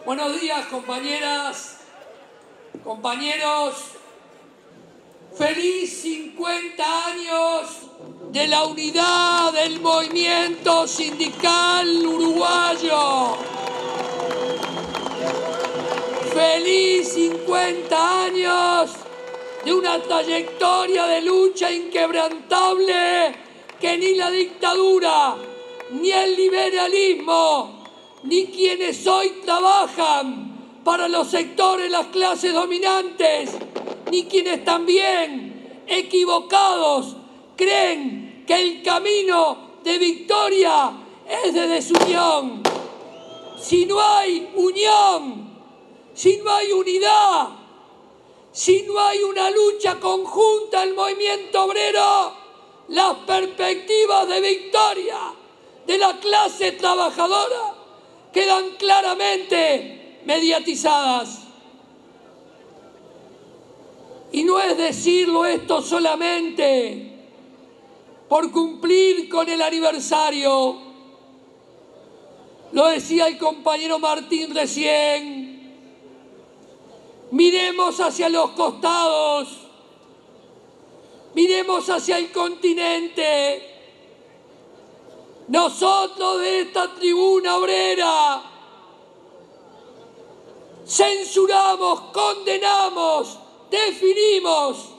Buenos días, compañeras, compañeros. Feliz 50 años de la unidad del movimiento sindical uruguayo. Feliz 50 años de una trayectoria de lucha inquebrantable que ni la dictadura, ni el liberalismo, ni quienes hoy trabajan para los sectores, las clases dominantes, ni quienes también, equivocados, creen que el camino de victoria es de desunión. Si no hay unión, si no hay unidad, si no hay una lucha conjunta del movimiento obrero, las perspectivas de victoria de la clase trabajadora quedan claramente mediatizadas. Y no es decirlo esto solamente por cumplir con el aniversario. Lo decía el compañero Martín recién. Miremos hacia los costados, miremos hacia el continente. Nosotros de esta tribuna obrera censuramos, condenamos, definimos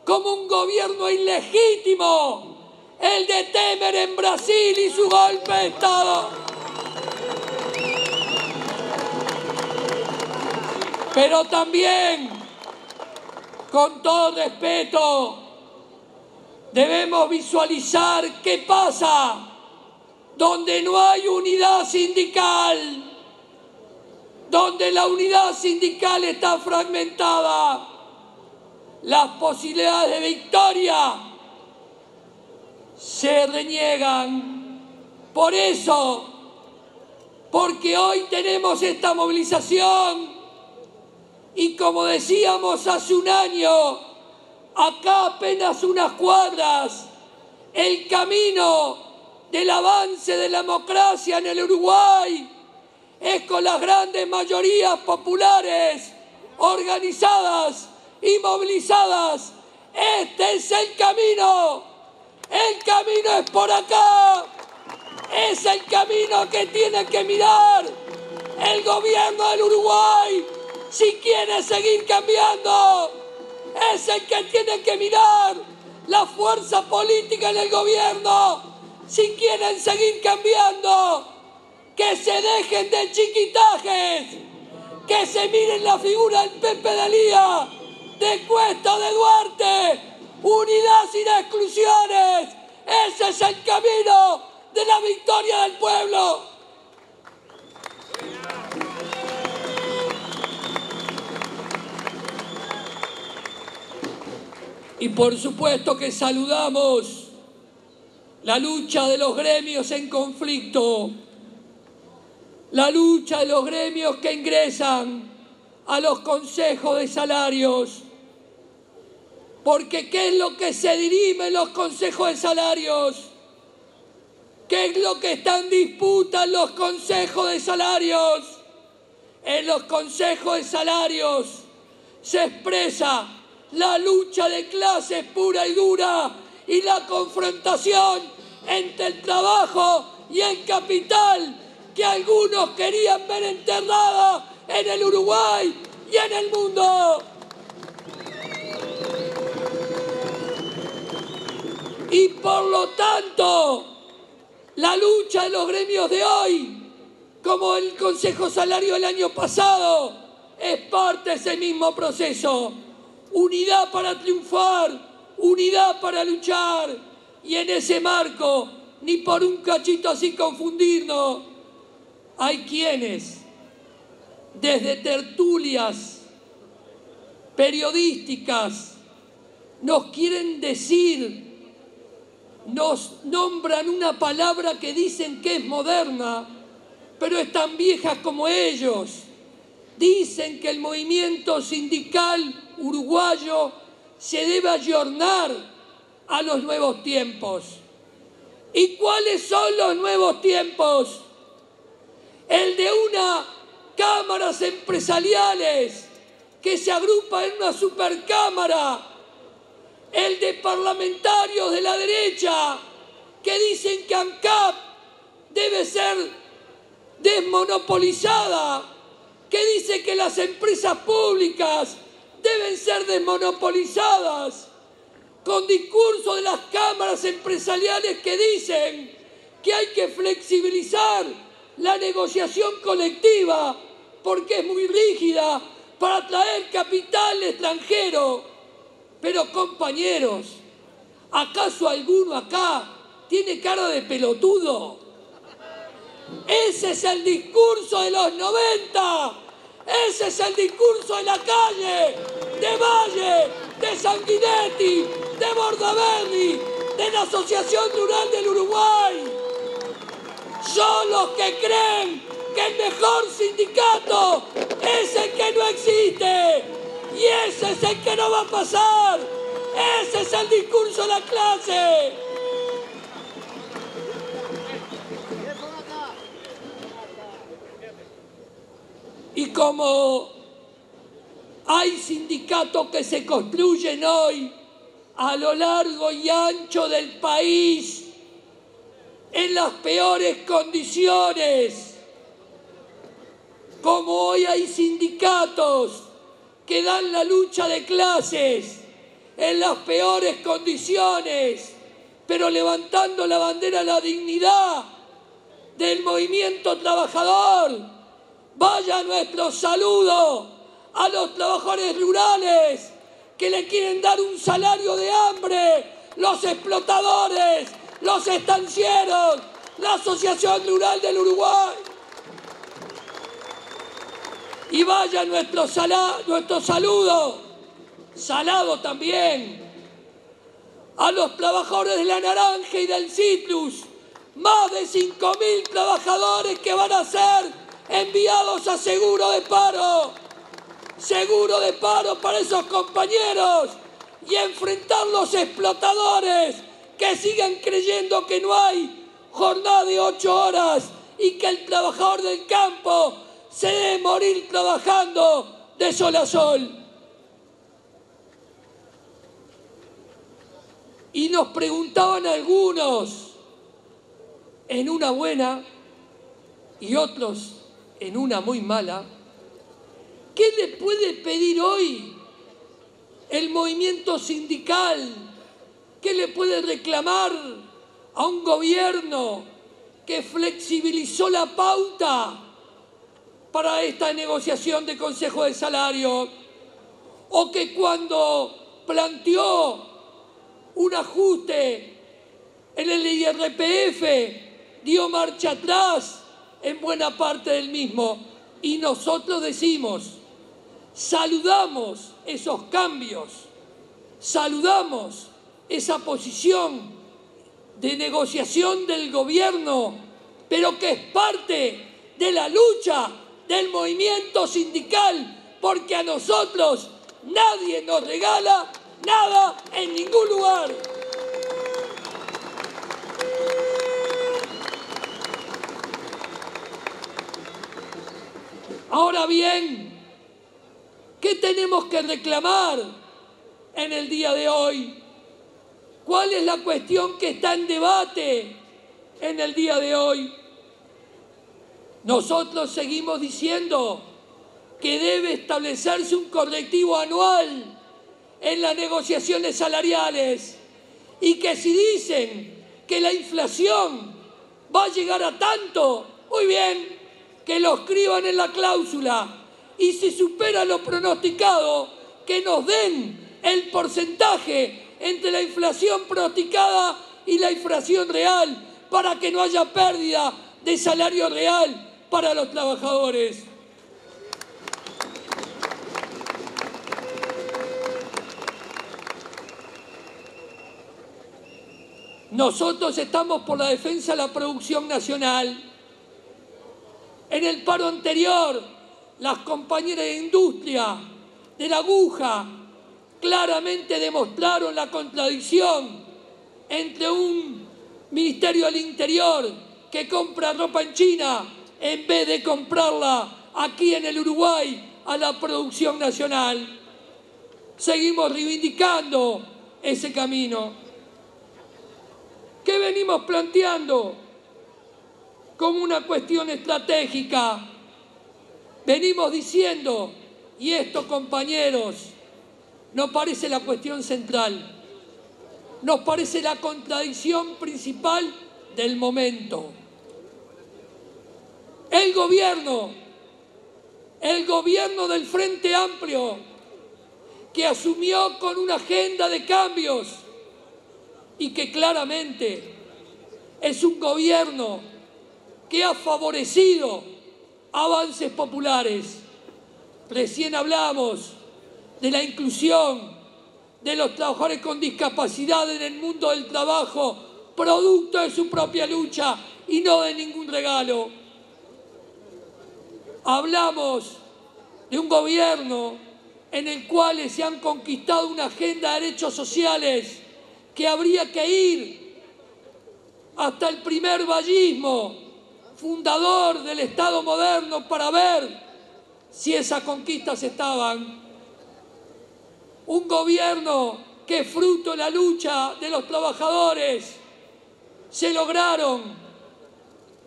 como un gobierno ilegítimo el de Temer en Brasil y su golpe de Estado. Pero también, con todo respeto, debemos visualizar qué pasa donde no hay unidad sindical, donde la unidad sindical está fragmentada. Las posibilidades de victoria se reniegan. Por eso, porque hoy tenemos esta movilización y como decíamos hace un año, acá apenas unas cuadras, el camino del avance de la democracia en el Uruguay es con las grandes mayorías populares organizadas y movilizadas. Este es el camino es por acá, es el camino que tiene que mirar el gobierno del Uruguay si quiere seguir cambiando, es el que tiene que mirar la fuerza política en el gobierno si quieren seguir cambiando, que se dejen de chiquitajes, que se miren la figura del Pepe de Lía, de Cuesta, de Duarte, unidad sin exclusiones. Ese es el camino de la victoria del pueblo. Y por supuesto que saludamos la lucha de los gremios en conflicto, la lucha de los gremios que ingresan a los consejos de salarios. Porque ¿qué es lo que se dirime en los consejos de salarios? ¿Qué es lo que está en disputa en los consejos de salarios? En los consejos de salarios se expresa la lucha de clases pura y dura y la confrontación entre el trabajo y el capital que algunos querían ver enterrada en el Uruguay y en el mundo. Y por lo tanto, la lucha de los gremios de hoy, como el Consejo Salario del año pasado, es parte de ese mismo proceso. Unidad para triunfar, unidad para luchar. Y en ese marco, ni por un cachito así confundirnos, hay quienes, desde tertulias periodísticas, nos quieren decir, nos nombran una palabra que dicen que es moderna, pero es tan vieja como ellos. Dicen que el movimiento sindical uruguayo se debe ayornar a los nuevos tiempos. ¿Y cuáles son los nuevos tiempos? El de una cámaras empresariales que se agrupan en una supercámara, el de parlamentarios de la derecha que dicen que ANCAP debe ser desmonopolizada, que dice que las empresas públicas deben ser desmonopolizadas, con discurso de las cámaras empresariales que dicen que hay que flexibilizar la negociación colectiva porque es muy rígida para atraer capital extranjero. Pero compañeros, ¿acaso alguno acá tiene cara de pelotudo? Ese es el discurso de los 90, ese es el discurso de la calle, de Valle, de Sanguinetti, de Bordaberry, de la Asociación Rural del Uruguay. Son los que creen que el mejor sindicato es el que no existe y ese es el que no va a pasar. Ese es el discurso de la clase. Y como hay sindicatos que se construyen hoy a lo largo y ancho del país en las peores condiciones, como hoy hay sindicatos que dan la lucha de clases en las peores condiciones, pero levantando la bandera de la dignidad del movimiento trabajador, vaya nuestro saludo a los trabajadores rurales que le quieren dar un salario de hambre, los explotadores, los estancieros, la Asociación Rural del Uruguay. Y vaya nuestro saludo, salado también, a los trabajadores de la naranja y del citrus, más de 5.000 trabajadores que van a ser enviados a seguro de paro para esos compañeros y enfrentar los explotadores que sigan creyendo que no hay jornada de 8 horas y que el trabajador del campo se debe morir trabajando de sol a sol. Y nos preguntaban algunos, en una buena y otros en una muy mala, ¿qué le puede pedir hoy el movimiento sindical? ¿Qué le puede reclamar a un gobierno que flexibilizó la pauta para esta negociación de Consejo de Salario? ¿O que cuando planteó un ajuste en el IRPF dio marcha atrás en buena parte del mismo? Y nosotros decimos, saludamos esos cambios, saludamos esa posición de negociación del gobierno, pero que es parte de la lucha del movimiento sindical, porque a nosotros nadie nos regala nada en ningún lugar. Ahora bien, ¿qué tenemos que reclamar en el día de hoy? ¿Cuál es la cuestión que está en debate en el día de hoy? Nosotros seguimos diciendo que debe establecerse un correctivo anual en las negociaciones salariales y que si dicen que la inflación va a llegar a tanto, muy bien, que lo escriban en la cláusula y si supera lo pronosticado, que nos den el porcentaje entre la inflación pronosticada y la inflación real para que no haya pérdida de salario real para los trabajadores. Nosotros estamos por la defensa de la producción nacional. En el paro anterior, las compañeras de industria de la aguja claramente demostraron la contradicción entre un Ministerio del Interior que compra ropa en China en vez de comprarla aquí en el Uruguay a la producción nacional. Seguimos reivindicando ese camino. ¿Qué venimos planteando como una cuestión estratégica? Venimos diciendo, y esto, compañeros, nos parece la cuestión central, nos parece la contradicción principal del momento. El gobierno del Frente Amplio, que asumió con una agenda de cambios y que claramente es un gobierno que ha favorecido avances populares. Recién hablamos de la inclusión de los trabajadores con discapacidad en el mundo del trabajo, producto de su propia lucha y no de ningún regalo. Hablamos de un gobierno en el cual se han conquistado una agenda de derechos sociales que habría que ir hasta el primer vallismo fundador del Estado moderno para ver si esas conquistas estaban. Un gobierno que fruto de la lucha de los trabajadores se lograron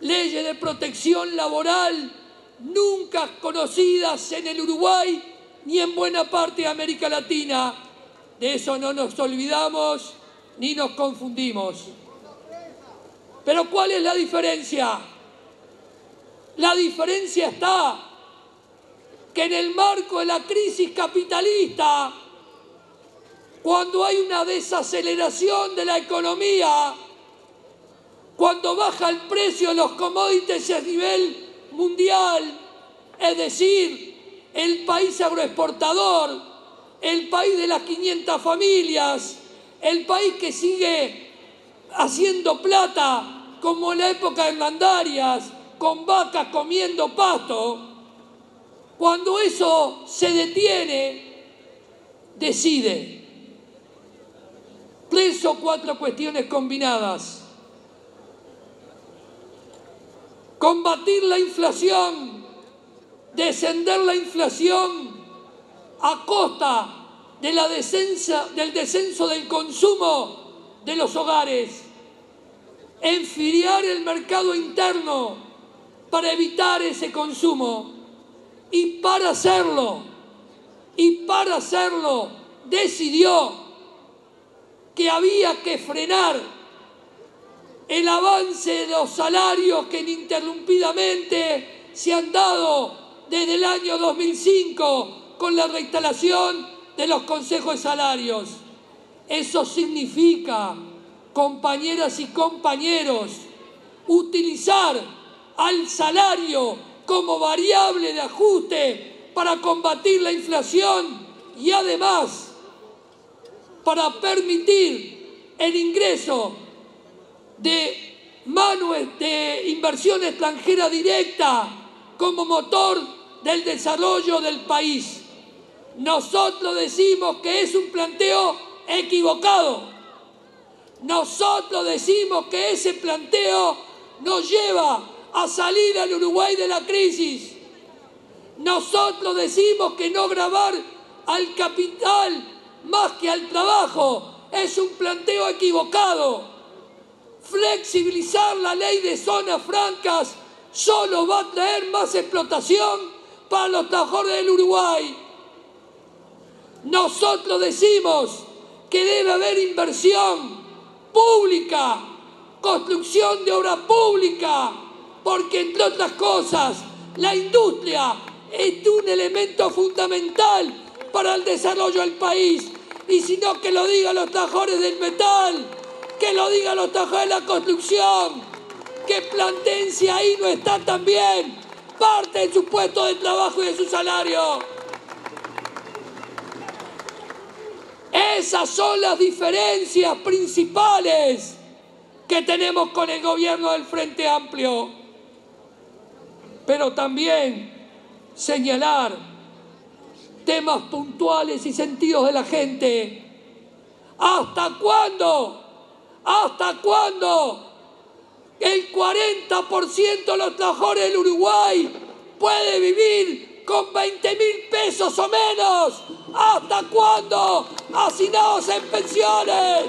leyes de protección laboral nunca conocidas en el Uruguay ni en buena parte de América Latina. De eso no nos olvidamos ni nos confundimos. Pero ¿cuál es la diferencia? La diferencia está que en el marco de la crisis capitalista, cuando hay una desaceleración de la economía, cuando baja el precio de los commodities a nivel mundial, es decir, el país agroexportador, el país de las 500 familias, el país que sigue haciendo plata como en la época de Hernandarias, con vacas comiendo pasto, cuando eso se detiene, decide 3 o 4 cuestiones combinadas: combatir la inflación, descender la inflación a costa de del descenso del consumo de los hogares, enfriar el mercado interno para evitar ese consumo, y para hacerlo decidió que había que frenar el avance de los salarios que ininterrumpidamente se han dado desde el año 2005 con la reinstalación de los consejos de salarios. Eso significa, compañeras y compañeros, utilizar al salario como variable de ajuste para combatir la inflación y además para permitir el ingreso de inversión extranjera directa como motor del desarrollo del país. Nosotros decimos que es un planteo equivocado. Nosotros decimos que ese planteo nos lleva a salir al Uruguay de la crisis. Nosotros decimos que no gravar al capital más que al trabajo es un planteo equivocado. Flexibilizar la ley de zonas francas solo va a traer más explotación para los trabajadores del Uruguay. Nosotros decimos que debe haber inversión pública, construcción de obra pública, porque entre otras cosas la industria es un elemento fundamental para el desarrollo del país. Y si no, que lo digan los trabajadores del metal, que lo digan los trabajadores de la construcción, que planteen si ahí no está también parte de su puesto de trabajo y de su salario. Esas son las diferencias principales que tenemos con el gobierno del Frente Amplio. Pero también señalar temas puntuales y sentidos de la gente. ¿Hasta cuándo? ¿Hasta cuándo el 40% de los trabajadores del Uruguay puede vivir con 20.000 pesos o menos. ¿Hasta cuándo? Hacinados en pensiones.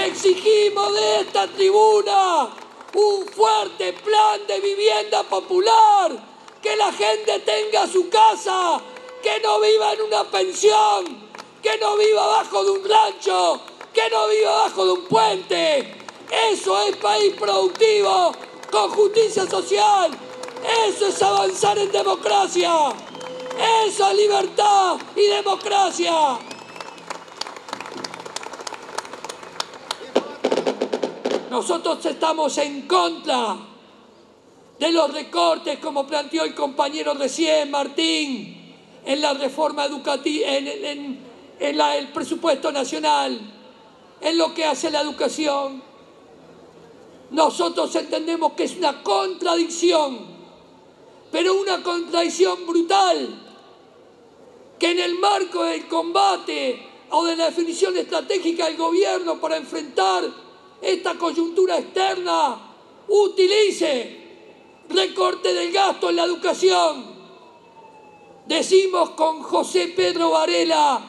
Exigimos de esta tribuna un fuerte plan de vivienda popular, que la gente tenga su casa, que no viva en una pensión, que no viva abajo de un rancho, que no viva abajo de un puente. Eso es país productivo, con justicia social. Eso es avanzar en democracia. Eso es libertad y democracia. Nosotros estamos en contra de los recortes, como planteó el compañero recién, Martín, en la reforma educativa, en el presupuesto nacional, en lo que hace la educación. Nosotros entendemos que es una contradicción, pero una contradicción brutal, que en el marco del combate o de la definición estratégica del gobierno para enfrentar esta coyuntura externa, utilice recorte del gasto en la educación. Decimos con José Pedro Varela,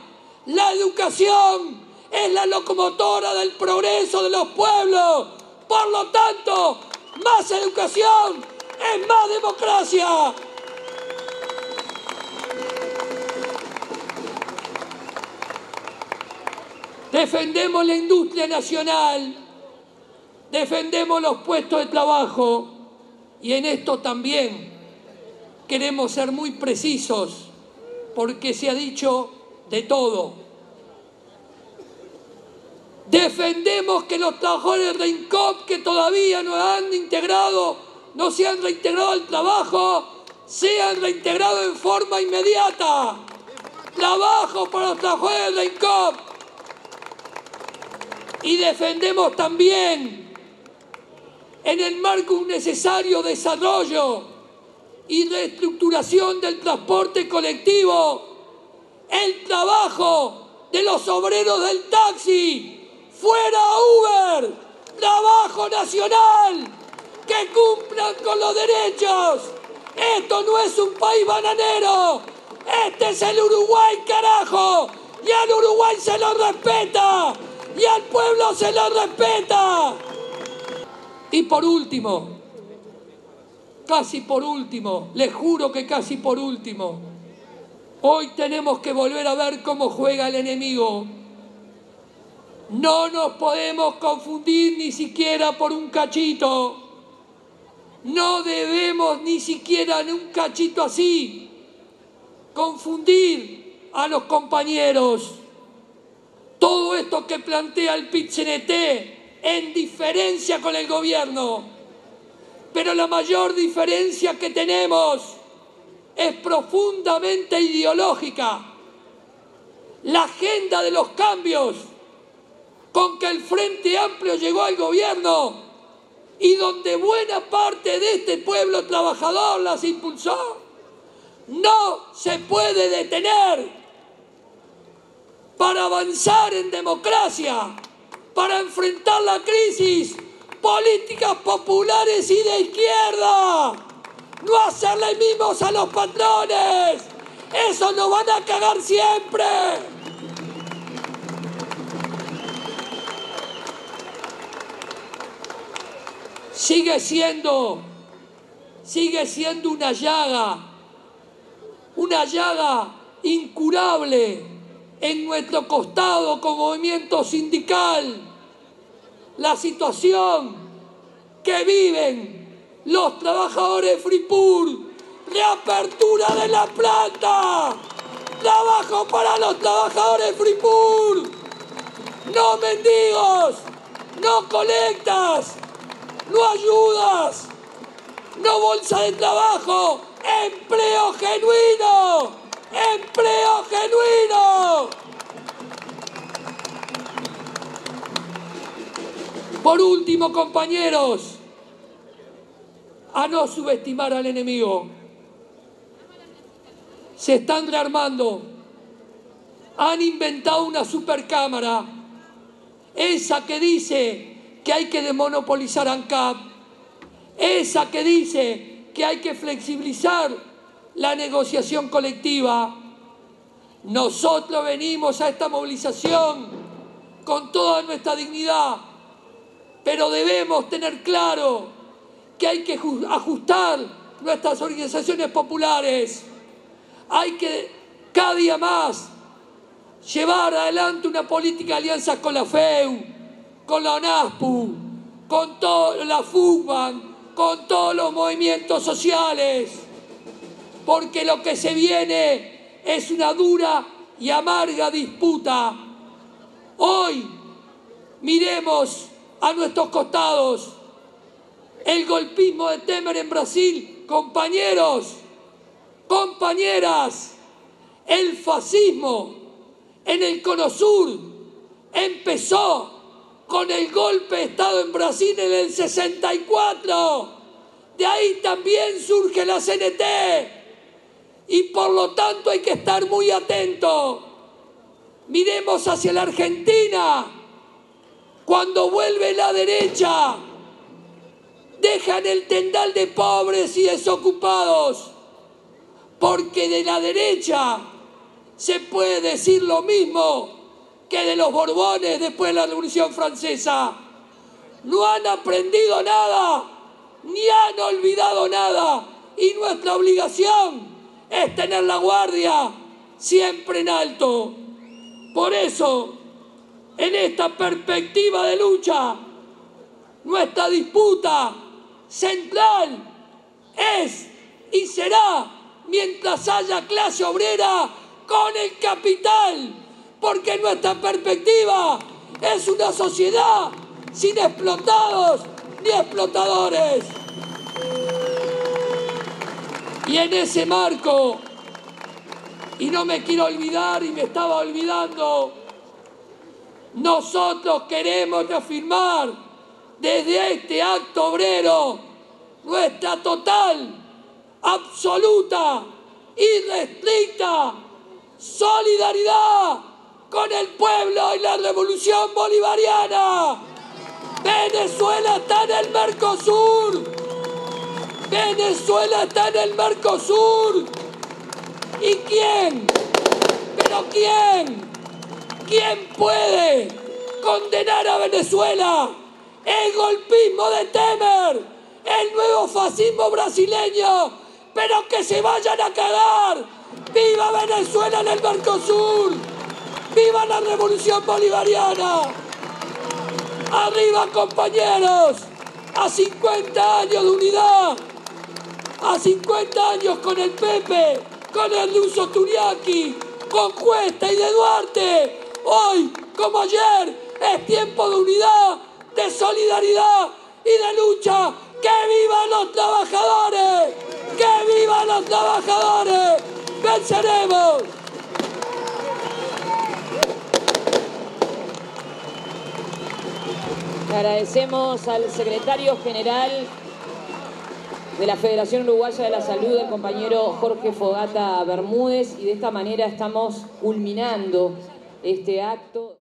la educación es la locomotora del progreso de los pueblos. Por lo tanto, más educación es más democracia. Defendemos la industria nacional, defendemos los puestos de trabajo, y en esto también queremos ser muy precisos, porque se ha dicho de todo. Defendemos que los trabajadores de INCOP que todavía no se han reintegrado al trabajo, sean reintegrados en forma inmediata. Trabajo para los trabajadores de INCOP. Y defendemos también, en el marco de un necesario desarrollo y reestructuración del transporte colectivo, el trabajo de los obreros del taxi. ¡Fuera Uber! ¡Trabajo nacional! ¡Que cumplan con los derechos! ¡Esto no es un país bananero! ¡Este es el Uruguay, carajo! ¡Y al Uruguay se lo respeta! ¡Y al pueblo se lo respeta! Y por último, casi por último, les juro que casi por último, hoy tenemos que volver a ver cómo juega el enemigo. No nos podemos confundir ni siquiera por un cachito. No debemos ni siquiera en un cachito así confundir a los compañeros. Todo esto que plantea el PIT-CNT en diferencia con el gobierno. Pero la mayor diferencia que tenemos es profundamente ideológica. La agenda de los cambios con que el Frente Amplio llegó al gobierno y donde buena parte de este pueblo trabajador las impulsó, no se puede detener. Para avanzar en democracia, para enfrentar la crisis, políticas populares y de izquierda, no hacerle mimos a los patrones, eso nos van a cagar siempre. Sigue siendo una llaga incurable en nuestro costado como movimiento sindical, la situación que viven los trabajadores de Fripur, reapertura de la planta, trabajo para los trabajadores de Fripur, no mendigos, no colectas, no ayudas, no bolsa de trabajo, empleo genuino, empleo genuino. Por último, compañeros, a no subestimar al enemigo. Se están rearmando, han inventado una supercámara, esa que dice que hay que desmonopolizar ANCAP, esa que dice que hay que flexibilizar la negociación colectiva. Nosotros venimos a esta movilización con toda nuestra dignidad, pero debemos tener claro que hay que ajustar nuestras organizaciones populares. Hay que cada día más llevar adelante una política de alianzas con la FEU, con la ONASPU, con toda la FUCBAN, con todos los movimientos sociales, porque lo que se viene es una dura y amarga disputa. Hoy miremos a nuestros costados el golpismo de Temer en Brasil, compañeros, compañeras, el fascismo en el Cono Sur empezó con el golpe de Estado en Brasil en el 64. De ahí también surge la CNT y por lo tanto hay que estar muy atentos. Miremos hacia la Argentina. Cuando vuelve la derecha, dejan el tendal de pobres y desocupados, porque de la derecha se puede decir lo mismo que de los Borbones después de la Revolución Francesa. No han aprendido nada, ni han olvidado nada, y nuestra obligación es tener la guardia siempre en alto. Por eso, en esta perspectiva de lucha, nuestra disputa central es y será mientras haya clase obrera con el capital, porque nuestra perspectiva es una sociedad sin explotados ni explotadores. Y en ese marco, y no me quiero olvidar, y me estaba olvidando, nosotros queremos reafirmar desde este acto obrero nuestra total, absoluta, irrestricta solidaridad con el pueblo y la revolución bolivariana. Venezuela está en el Mercosur. Venezuela está en el Mercosur. ¿Y quién? ¿Pero quién? ¿Quién puede condenar a Venezuela? El golpismo de Temer, el nuevo fascismo brasileño, pero que se vayan a cagar. ¡Viva Venezuela en el Mercosur! ¡Viva la revolución bolivariana! ¡Arriba, compañeros! A 50 años de unidad, a 50 años con el Pepe, con el Luso Turiaki, con Cuesta y de Duarte. Hoy, como ayer, es tiempo de unidad, de solidaridad y de lucha. ¡Que vivan los trabajadores! ¡Que vivan los trabajadores! ¡Venceremos! Le agradecemos al secretario general de la Federación Uruguaya de la Salud, el compañero Jorge Fogata Bermúdez, y de esta manera estamos culminando este acto.